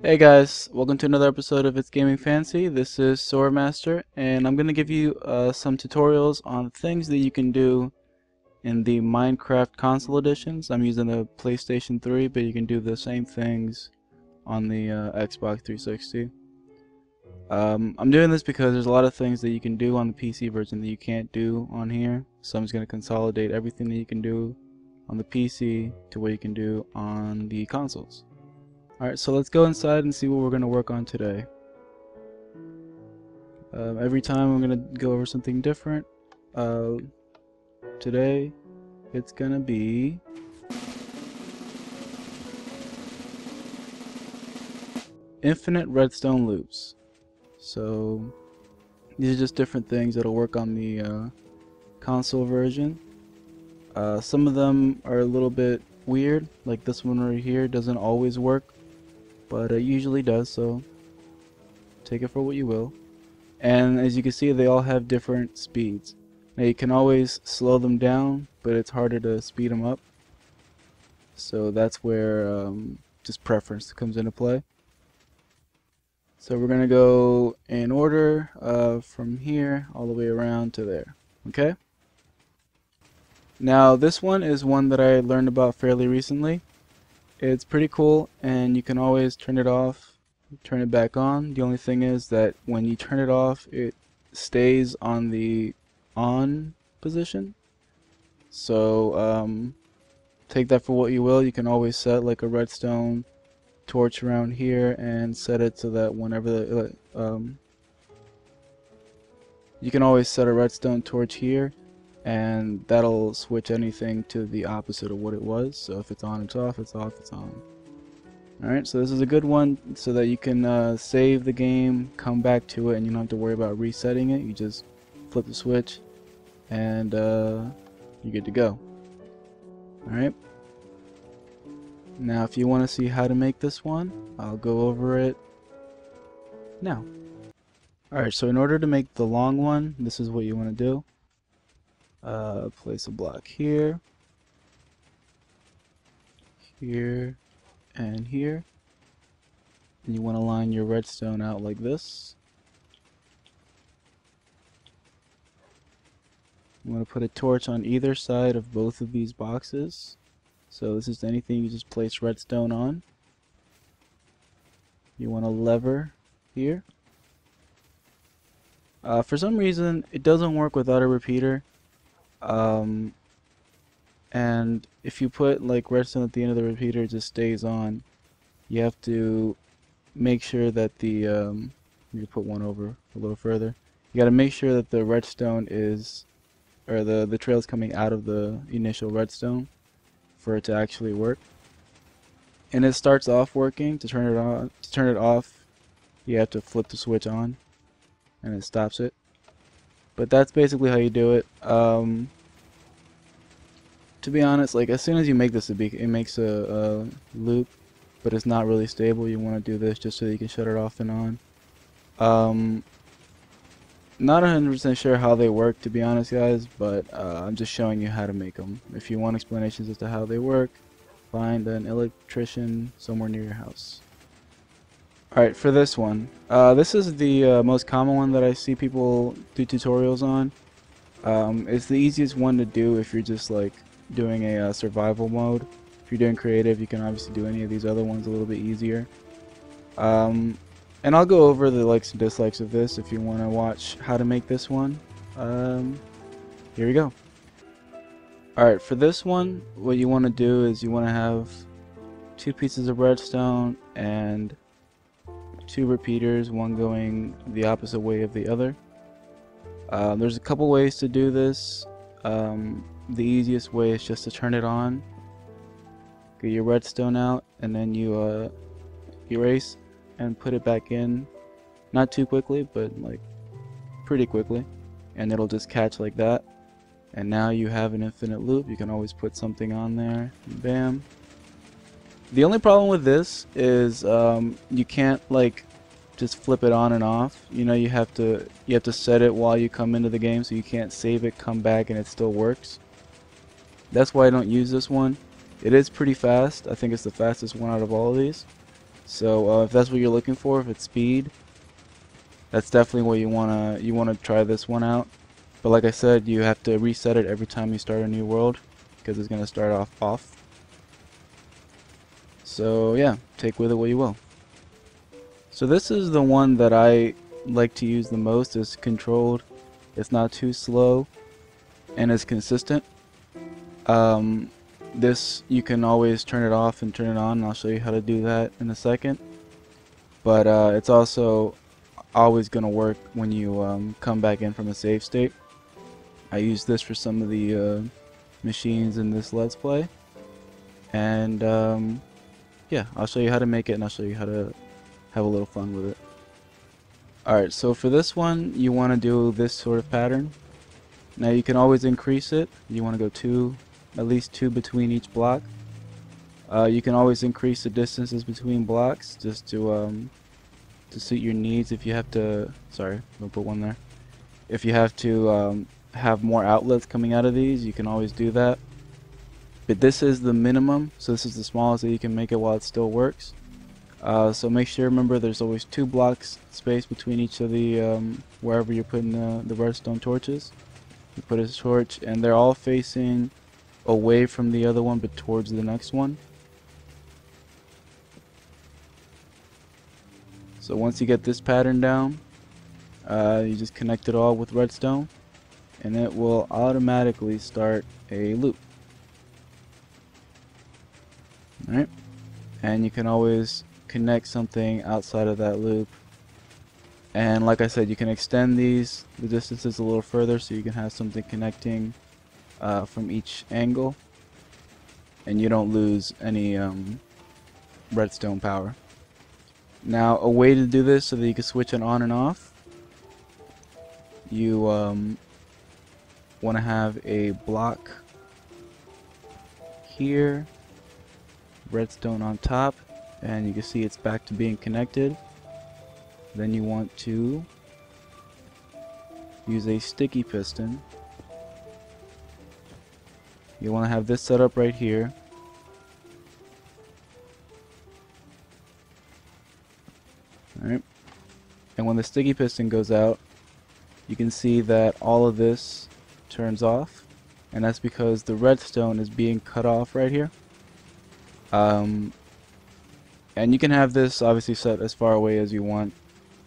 Hey guys, welcome to another episode of It's Gaming Fancy. This is Swordmaster, and I'm going to give you some tutorials on things that you can do in the Minecraft console editions. I'm using the PlayStation 3, but you can do the same things on the Xbox 360. I'm doing this because there's a lot of things that you can do on the PC version that you can't do on here, so I'm just going to consolidate everything that you can do on the PC to what you can do on the consoles. Alright, so let's go inside and see what we're going to work on today. Every time I'm going to go over something different. Today, it's going to be infinite redstone loops. So, these are just different things that'll work on the console version. Some of them are a little bit weird, like this one right here doesn't always work, but it usually does, so take it for what you will. And as you can see, they all have different speeds. Now you can always slow them down, but it's harder to speed them up. So that's where just preference comes into play. So we're gonna go in order from here all the way around to there. Okay? Now this one is one that I learned about fairly recently. It's pretty cool, and you can always turn it off, turn it back on. The only thing is that when you turn it off, it stays on the on position. So take that for what you will. You can always set like a redstone torch around here and set it so that whenever you can always set a redstone torch here, and that'll switch anything to the opposite of what it was. So if it's on, it's off, it's off, it's on. Alright, so this is a good one so that you can save the game, come back to it, and you don't have to worry about resetting it. You just flip the switch and you're good to go. Alright, now if you want to see how to make this one, I'll go over it now. Alright, so in order to make the long one, this is what you want to do. Place a block here, here, and here. And you want to line your redstone out like this. You want to put a torch on either side of both of these boxes. So this is anything you just place redstone on. You want a lever here. For some reason, it doesn't work without a repeater. And if you put like redstone at the end of the repeater, it just stays on. You have to make sure that the you put one over a little further. You got to make sure that the redstone is, or the trail is coming out of the initial redstone for it to actually work. And it starts off working. To turn it on, to turn it off, you have to flip the switch on, and it stops it. But that's basically how you do it. To be honest, like as soon as you make this, it makes a loop, but it's not really stable. You want to do this just so you can shut it off and on. Not 100% sure how they work, to be honest, guys, but I'm just showing you how to make them. If you want explanations as to how they work, find an electrician somewhere near your house. Alright, for this one, this is the most common one that I see people do tutorials on. It's the easiest one to do if you're just like doing a survival mode. If you're doing creative, you can obviously do any of these other ones a little bit easier. And I'll go over the likes and dislikes of this if you want to watch how to make this one. Here we go. Alright, for this one, what you want to do is you want to have 2 pieces of redstone and 2 repeaters, one going the opposite way of the other. There's a couple ways to do this. The easiest way is just to turn it on, get your redstone out, and then you erase and put it back in. Not too quickly, but like pretty quickly, and it'll just catch like that. And now you have an infinite loop. You can always put something on there, and bam. The only problem with this is you can't like just flip it on and off. You know, you have to set it while you come into the game, so you can't save it, come back, and it still works. That's why I don't use this one. It is pretty fast. I think it's the fastest one out of all of these. So if that's what you're looking for, if it's speed, that's definitely what you wanna try this one out. But like I said, you have to reset it every time you start a new world because it's gonna start off. So yeah, take with it what you will. So this is the one that I like to use the most. It's controlled, it's not too slow, and it's consistent. This you can always turn it off and turn it on, and I'll show you how to do that in a second. But it's also always gonna work when you come back in from a save state. I use this for some of the machines in this Let's Play, and yeah, I'll show you how to make it, and I'll show you how to have a little fun with it. Alright, so for this one, you want to do this sort of pattern. Now you can always increase it. You want to go at least two between each block. You can always increase the distances between blocks just to suit your needs. If you have to, sorry, I'll put one there. If you have to have more outlets coming out of these, you can always do that. But this is the minimum, so this is the smallest that you can make it while it still works. So make sure, remember, there's always 2 blocks space between each of the wherever you're putting the redstone torches. You put a torch, and they're all facing away from the other one, but towards the next one. So once you get this pattern down, you just connect it all with redstone, and it will automatically start a loop. Alright, and you can always connect something outside of that loop, and like I said, you can extend the distances a little further, so you can have something connecting from each angle, and you don't lose any redstone power. Now, a way to do this so that you can switch it on and off, you want to have a block here, redstone on top, and you can see it's back to being connected. Then you want to use a sticky piston. You want to have this set up right here. Alright. And when the sticky piston goes out, you can see that all of this turns off, and that's because the redstone is being cut off right here. And you can have this obviously set as far away as you want,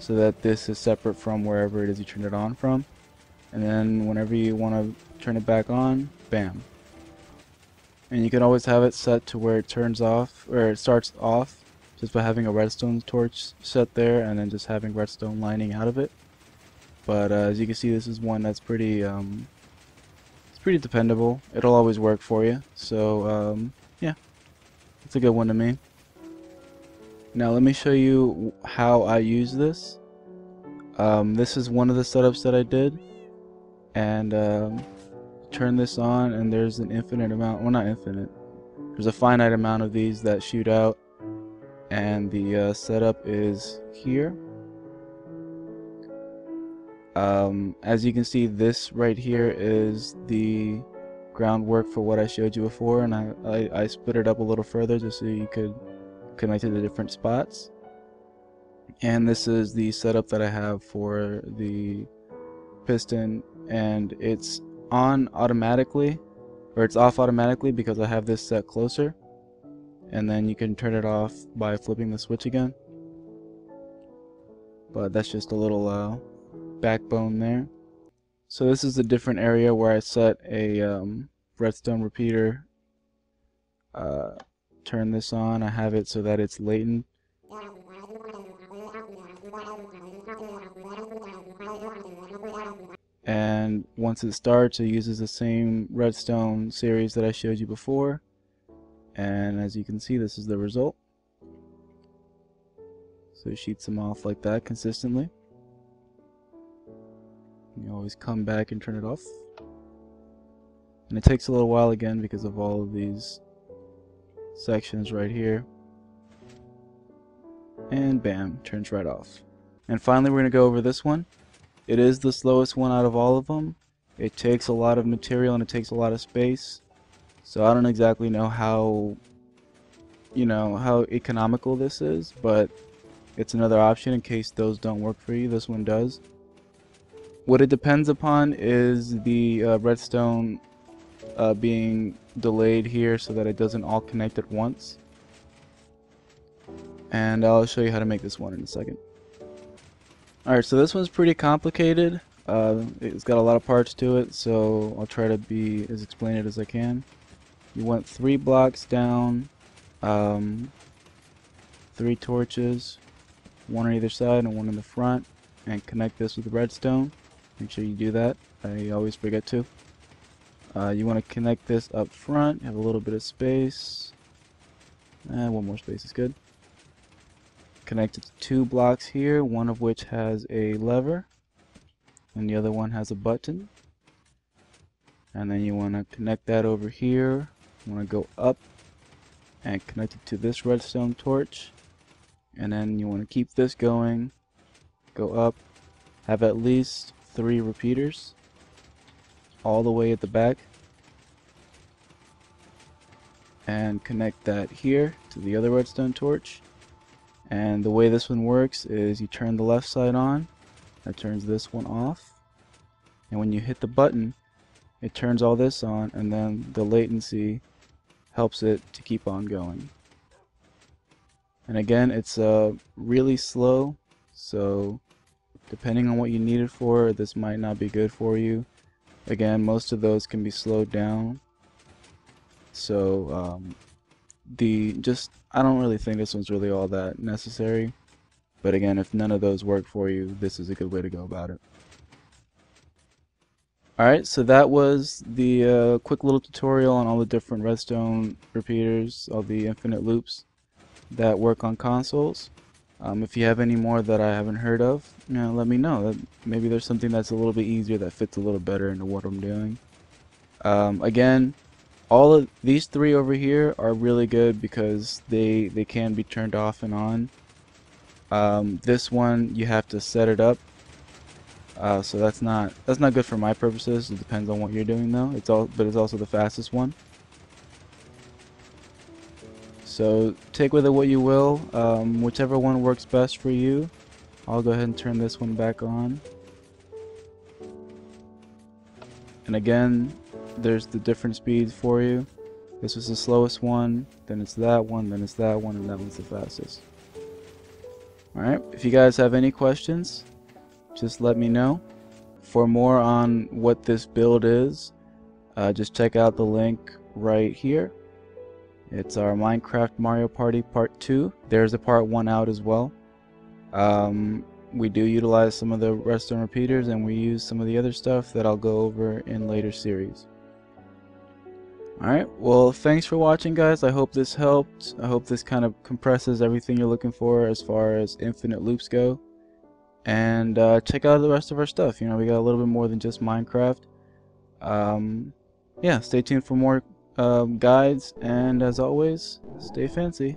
so that this is separate from wherever it is you turn it on from. And then whenever you want to turn it back on, bam. And you can always have it set to where it turns off, or it starts off, just by having a redstone torch set there, and then just having redstone lining out of it. But as you can see, this is one that's pretty it's pretty dependable. It'll always work for you. So yeah, it's a good one to me. Now let me show you how I use this. This is one of the setups that I did, and turn this on, and there's an infinite amount, well, not infinite, there's a finite amount of these that shoot out, and the setup is here. As you can see, this right here is the groundwork for what I showed you before, and I split it up a little further just so you could connect to the different spots. And this is the setup that I have for the piston, and it's on automatically, or it's off automatically because I have this set closer, and then you can turn it off by flipping the switch again. But that's just a little backbone there. So this is a different area where I set a redstone repeater. Turn this on. I have it so that it's latent. And once it starts, it uses the same redstone series that I showed you before. And as you can see, this is the result. So it shoots them off like that consistently. You always come back and turn it off. And it takes a little while again because of all of these sections right here. And bam, turns right off. And finally, we're going to go over this one. It is the slowest one out of all of them. It takes a lot of material and it takes a lot of space. So I don't exactly know how you know, how economical this is, but it's another option in case those don't work for you. This one does. What it depends upon is the redstone being delayed here so that it doesn't all connect at once. And I'll show you how to make this one in a second. Alright, so this one's pretty complicated. It's got a lot of parts to it, so I'll try to be as explained as I can. You want 3 blocks down, 3 torches, 1 on either side and 1 in the front, and connect this with redstone. Make sure you do that. I always forget to. You want to connect this up front, have a little bit of space. 1 more space is good. Connect it to 2 blocks here, one of which has a lever and the other one has a button. And then you want to connect that over here. You want to go up and connect it to this redstone torch. And then you want to keep this going, go up, have at least 3 repeaters all the way at the back, and connect that here to the other redstone torch. And the way this one works is you turn the left side on, that turns this one off, and when you hit the button it turns all this on, and then the latency helps it to keep on going. And again, it's really slow, so depending on what you need it for, this might not be good for you. Again, most of those can be slowed down, so I don't really think this one's really all that necessary. But again, if none of those work for you, this is a good way to go about it. Alright, so that was the quick little tutorial on all the different redstone repeaters, all the infinite loops that work on consoles. If you have any more that I haven't heard of, you know, let me know. Maybe there's something that's a little bit easier that fits a little better into what I'm doing. Again, all of these 3 over here are really good because they can be turned off and on. This one you have to set it up, so that's not good for my purposes. It depends on what you're doing though. But it's also the fastest one. So take with it what you will, whichever one works best for you. I'll go ahead and turn this one back on. And again, there's the different speeds for you. This is the slowest one, then it's that one, then it's that one, and that one's the fastest. Alright, if you guys have any questions, just let me know. For more on what this build is, just check out the link right here. It's our Minecraft Mario Party Part 2. There's a Part 1 out as well. We do utilize some of the redstone repeaters, and we use some of the other stuff that I'll go over in later series. Alright, well, thanks for watching, guys. I hope this helped. I hope this kind of compresses everything you're looking for as far as infinite loops go. And check out the rest of our stuff. You know, we got a little bit more than just Minecraft. Yeah, stay tuned for more guides, and as always, stay fancy.